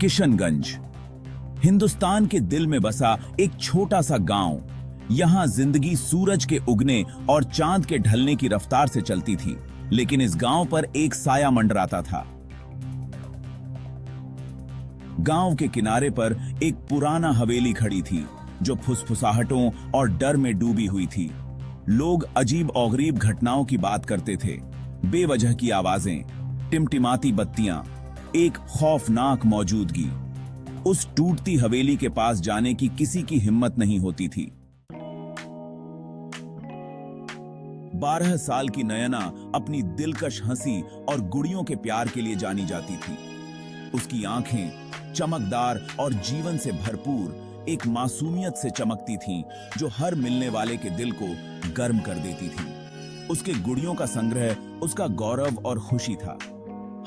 किशनगंज हिंदुस्तान के दिल में बसा एक छोटा सा गांव। यहां जिंदगी सूरज के उगने और चांद के ढलने की रफ्तार से चलती थी, लेकिन इस गांव पर एक साया मंडराता था। गांव के किनारे पर एक पुराना हवेली खड़ी थी जो फुसफुसाहटों और डर में डूबी हुई थी। लोग अजीब और गरीब घटनाओं की बात करते थे। बेवजह की आवाजें, टिमटिमाती बत्तियां, एक खौफनाक मौजूदगी। उस टूटती हवेली के पास जाने की किसी की हिम्मत नहीं होती थी। 12 साल की नयना अपनी दिलकश हंसी और गुड़ियों के प्यार के लिए जानी जाती थी। उसकी आंखें चमकदार और जीवन से भरपूर एक मासूमियत से चमकती थीं, जो हर मिलने वाले के दिल को गर्म कर देती थी। उसके गुड़ियों का संग्रह उसका गौरव और खुशी था।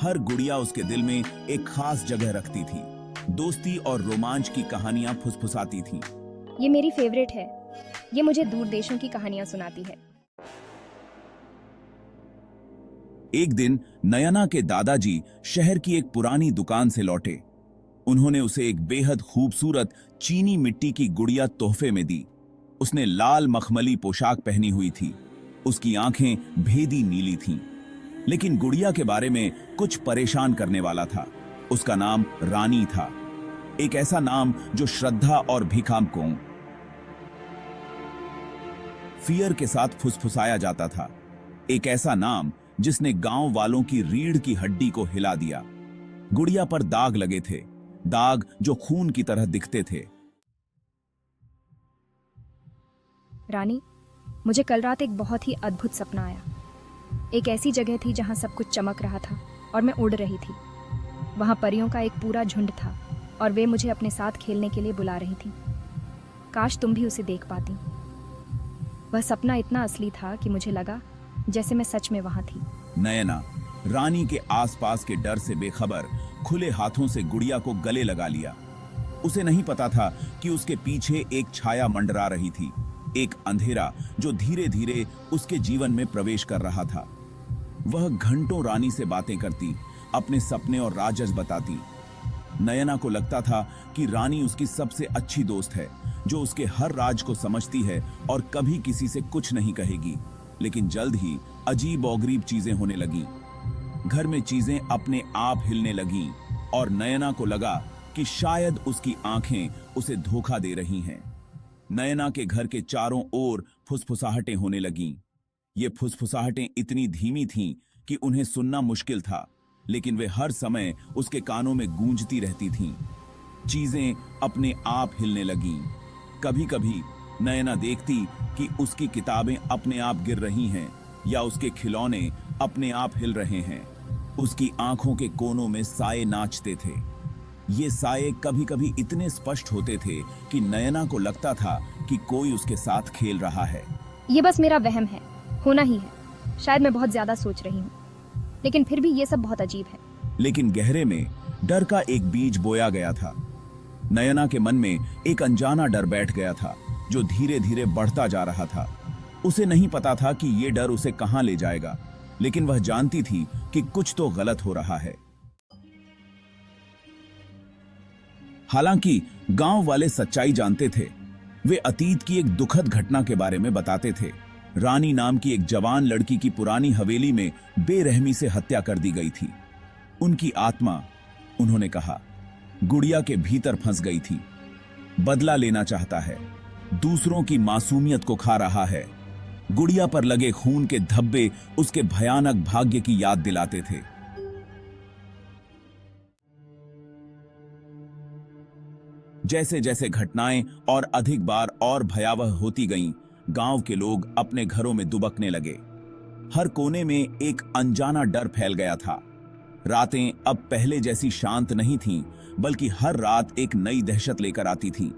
हर गुड़िया उसके दिल में एक खास जगह रखती थी। दोस्ती और रोमांच की कहानियां फुसफुसाती थीं। ये मेरी फेवरेट है। ये मुझे दूर देशों की कहानियां सुनाती है। एक दिन नयना के दादाजी शहर की एक पुरानी दुकान से लौटे। उन्होंने उसे एक बेहद खूबसूरत चीनी मिट्टी की गुड़िया तोहफे में दी। उसने लाल मखमली पोशाक पहनी हुई थी। उसकी आंखें भेदी नीली थीं। लेकिन गुड़िया के बारे में कुछ परेशान करने वाला था। उसका नाम रानी था, एक ऐसा नाम जो श्रद्धा और भिखाम को फियर के साथ फुसफुसाया जाता था। एक ऐसा नाम जिसने गांव वालों की रीढ़ की हड्डी को हिला दिया। गुड़िया पर दाग लगे थे, दाग जो खून की तरह दिखते थे। रानी, मुझे कल रात एक बहुत ही अद्भुत सपना आया। एक ऐसी जगह थी जहां सब कुछ चमक रहा था और मैं उड़ रही थी। वहां परियों का एक पूरा झुंड था और वे मुझे अपने साथ खेलने के लिए बुला रही थीं। काश तुम भी उसे देख पाती। वह सपना इतना असली था कि मुझे लगा जैसे मैं सच में वहां थी। नयना रानी के आसपास के डर से बेखबर खुले हाथों से गुड़िया को गले लगा लिया। उसे नहीं पता था कि उसके पीछे एक छाया मंडरा रही थी, एक अंधेरा जो धीरे धीरे उसके जीवन में प्रवेश कर रहा था। वह घंटों रानी से बातें करती, अपने सपने और राज बताती। नयना को लगता था कि रानी उसकी सबसे अच्छी दोस्त है, जो उसके हर राज को समझती है और कभी किसी से कुछ नहीं कहेगी। लेकिन जल्द ही अजीब और गरीब चीजें होने लगीं। घर में चीजें अपने आप हिलने लगीं और नयना को लगा कि शायद उसकी आंखें उसे धोखा दे रही हैं। नयना के घर के चारों ओर फुसफुसाहटें होने लगीं। ये फुसफुसाहटें इतनी धीमी थीं कि उन्हें सुनना मुश्किल था, लेकिन वे हर समय उसके कानों में गूंजती रहती थीं। चीजें अपने आप हिलने लगीं। कभी कभी नयना देखती कि उसकी किताबें अपने आप गिर रही हैं या उसके खिलौने अपने आप हिल रहे हैं। उसकी आंखों के कोनों में साए नाचते थे। ये साए कभी कभी इतने स्पष्ट होते थे कि नयना को लगता था कि कोई उसके साथ खेल रहा है। ये बस मेरा वहम है, होना ही है। शायद मैं बहुत ज्यादा सोच रही हूँ, लेकिन फिर भी ये सब बहुत अजीब है। लेकिन गहरे में डर का एक बीज बोया गया था। नयना के मन में एक अनजाना डर बैठ गया था, जो धीरे धीरे बढ़ता जा रहा था। उसे नहीं पता था कि ये डर उसे कहां ले जाएगा, लेकिन वह जानती थी कि कुछ तो गलत हो रहा है। हालांकि गांव वाले सच्चाई जानते थे। वे अतीत की एक दुखद घटना के बारे में बताते थे। रानी नाम की एक जवान लड़की की पुरानी हवेली में बेरहमी से हत्या कर दी गई थी। उनकी आत्मा, उन्होंने कहा, गुड़िया के भीतर फंस गई थी। बदला लेना चाहता है, दूसरों की मासूमियत को खा रहा है। गुड़िया पर लगे खून के धब्बे उसके भयानक भाग्य की याद दिलाते थे। जैसे जैसे घटनाएं और अधिक बार और भयावह होती गईं, गांव के लोग अपने घरों में दुबकने लगे। हर कोने में एक अनजाना डर फैल गया था। रातें अब पहले जैसी शांत नहीं थीं, बल्कि हर रात एक नई दहशत लेकर आती थीं।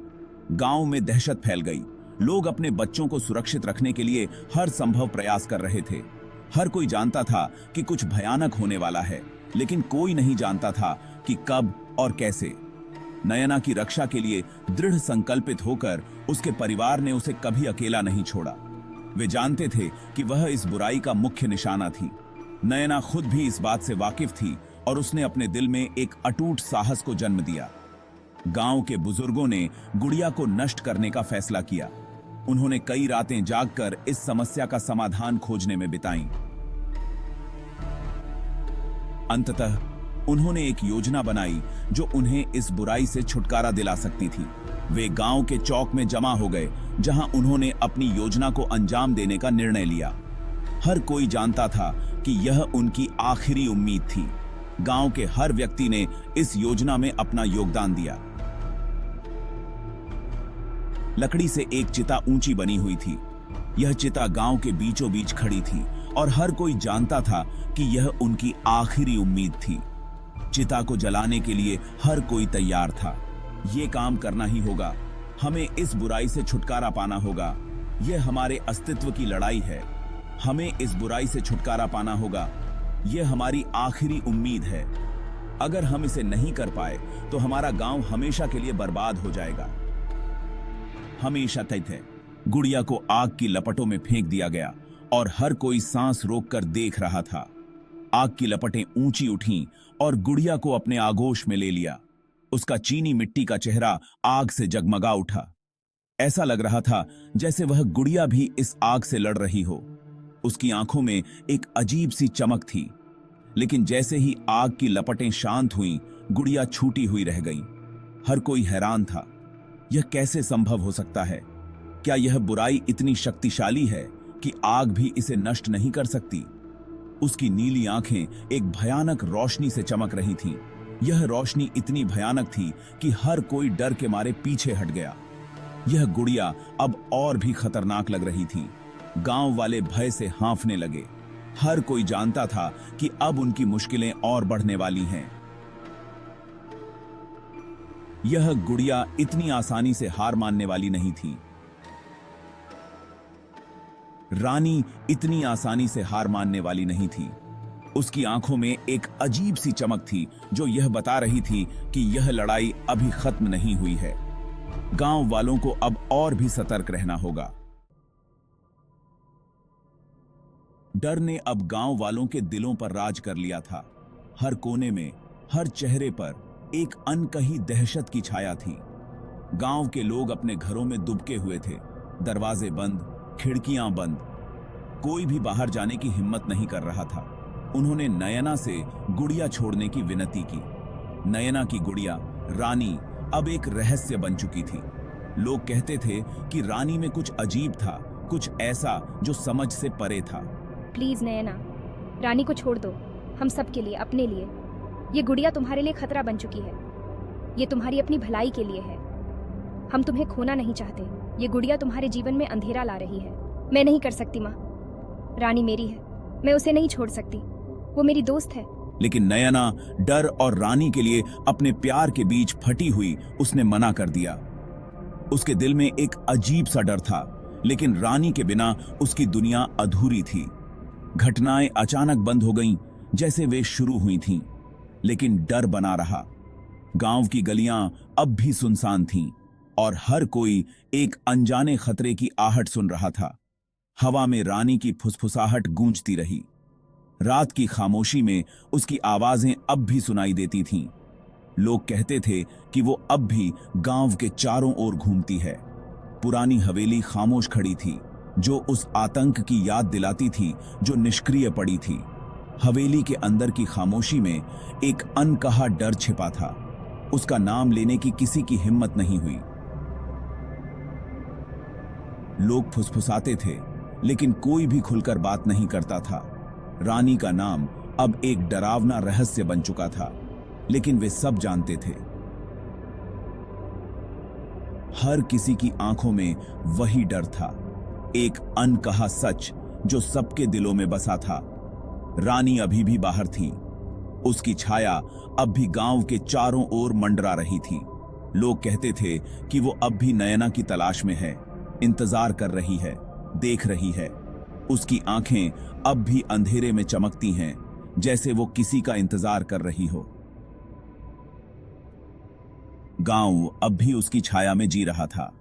गांव में दहशत फैल गई। लोग अपने बच्चों को सुरक्षित रखने के लिए हर संभव प्रयास कर रहे थे। हर कोई जानता था कि कुछ भयानक होने वाला है, लेकिन कोई नहीं जानता था कि कब और कैसे। नयना की रक्षा के लिए दृढ़ संकल्पित होकर उसके परिवार ने उसे कभी अकेला नहीं छोड़ा। वे जानते थे कि वह इस बुराई का मुख्य निशाना थी। नयना खुद भी इस बात से वाकिफ थी और उसने अपने दिल में एक अटूट साहस को जन्म दिया। गांव के बुजुर्गों ने गुड़िया को नष्ट करने का फैसला किया। उन्होंने कई रातें जागकर इस समस्या का समाधान खोजने में बिताईं। अंततः उन्होंने एक योजना बनाई जो उन्हें इस बुराई से छुटकारा दिला सकती थी। वे गांव के चौक में जमा हो गए, जहां उन्होंने अपनी योजना को अंजाम देने का निर्णय लिया। हर कोई जानता था कि यह उनकी आखिरी उम्मीद थी। गांव के हर व्यक्ति ने इस योजना में अपना योगदान दिया। लकड़ी से एक चिता ऊंची बनी हुई थी। यह चिता गांव के बीचों बीच खड़ी थी और हर कोई जानता था कि यह उनकी आखिरी उम्मीद थी। चिता को जलाने के लिए हर कोई तैयार था। यह काम करना ही होगा। हमें इस बुराई से छुटकारा पाना होगा। यह हमारे अस्तित्व की लड़ाई है। हमें इस बुराई से छुटकारा पाना होगा। यह हमारी आखिरी उम्मीद है। अगर हम इसे नहीं कर पाए तो हमारा गांव हमेशा के लिए बर्बाद हो जाएगा। हमेशा तय थे। गुड़िया को आग की लपटों में फेंक दिया गया और हर कोई सांस रोककर देख रहा था। आग की लपटें ऊंची उठीं और गुड़िया को अपने आगोश में ले लिया। उसका चीनी मिट्टी का चेहरा आग से जगमगा उठा। ऐसा लग रहा था जैसे वह गुड़िया भी इस आग से लड़ रही हो। उसकी आंखों में एक अजीब सी चमक थी। लेकिन जैसे ही आग की लपटें शांत हुईं, गुड़िया छूटी हुई रह गई। हर कोई हैरान था। यह कैसे संभव हो सकता है? क्या यह बुराई इतनी शक्तिशाली है कि आग भी इसे नष्ट नहीं कर सकती? उसकी नीली आंखें एक भयानक रोशनी से चमक रही थीं। यह रोशनी इतनी भयानक थी कि हर कोई डर के मारे पीछे हट गया। यह गुड़िया अब और भी खतरनाक लग रही थी। गांव वाले भय से हांफने लगे। हर कोई जानता था कि अब उनकी मुश्किलें और बढ़ने वाली हैं। यह गुड़िया इतनी आसानी से हार मानने वाली नहीं थी। रानी इतनी आसानी से हार मानने वाली नहीं थी। उसकी आंखों में एक अजीब सी चमक थी जो यह बता रही थी कि यह लड़ाई अभी खत्म नहीं हुई है। गांव वालों को अब और भी सतर्क रहना होगा। डर ने अब गांव वालों के दिलों पर राज कर लिया था। हर कोने में, हर चेहरे पर एक अनकही दहशत की छाया थी। गांव के लोग अपने घरों में दुबके हुए थे। दरवाजे बंद, खिड़कियां बंद। कोई भी बाहर जाने की हिम्मत नहीं कर रहा था। उन्होंने नयना से गुड़िया छोड़ने की विनती की। नयना की गुड़िया रानी अब एक रहस्य बन चुकी थी। लोग कहते थे कि रानी में कुछ अजीब था, कुछ ऐसा जो समझ से परे था। प्लीज नयना, रानी को छोड़ दो। हम सब के लिए, अपने लिए। ये गुड़िया तुम्हारे लिए खतरा बन चुकी है। ये तुम्हारी अपनी भलाई के लिए है। हम तुम्हें खोना नहीं चाहते। ये गुड़िया तुम्हारे जीवन में अंधेरा ला रही है। मैं नहीं कर सकती माँ। रानी मेरी है, मैं उसे नहीं छोड़ सकती। वो मेरी दोस्त है। लेकिन नयना डर और रानी के लिए अपने प्यार के बीच फटी हुई उसने मना कर दिया। उसके दिल में एक अजीब सा डर था, लेकिन रानी के बिना उसकी दुनिया अधूरी थी। घटनाएं अचानक बंद हो गईं, जैसे वे शुरू हुई थीं, लेकिन डर बना रहा। गांव की गलियां अब भी सुनसान थीं और हर कोई एक अनजाने खतरे की आहट सुन रहा था। हवा में रानी की फुसफुसाहट गूंजती रही। रात की खामोशी में उसकी आवाजें अब भी सुनाई देती थीं। लोग कहते थे कि वो अब भी गांव के चारों ओर घूमती है। पुरानी हवेली खामोश खड़ी थी, जो उस आतंक की याद दिलाती थी जो निष्क्रिय पड़ी थी। हवेली के अंदर की खामोशी में एक अनकहा डर छिपा था। उसका नाम लेने की किसी की हिम्मत नहीं हुई। लोग फुसफुसाते थे, लेकिन कोई भी खुलकर बात नहीं करता था। रानी का नाम अब एक डरावना रहस्य बन चुका था, लेकिन वे सब जानते थे। हर किसी की आंखों में वही डर था, एक अनकहा सच जो सबके दिलों में बसा था। रानी अभी भी बाहर थी। उसकी छाया अब भी गांव के चारों ओर मंडरा रही थी। लोग कहते थे कि वो अब भी नयना की तलाश में है, इंतजार कर रही है, देख रही है। उसकी आंखें अब भी अंधेरे में चमकती हैं, जैसे वो किसी का इंतजार कर रही हो। गांव अब भी उसकी छाया में जी रहा था।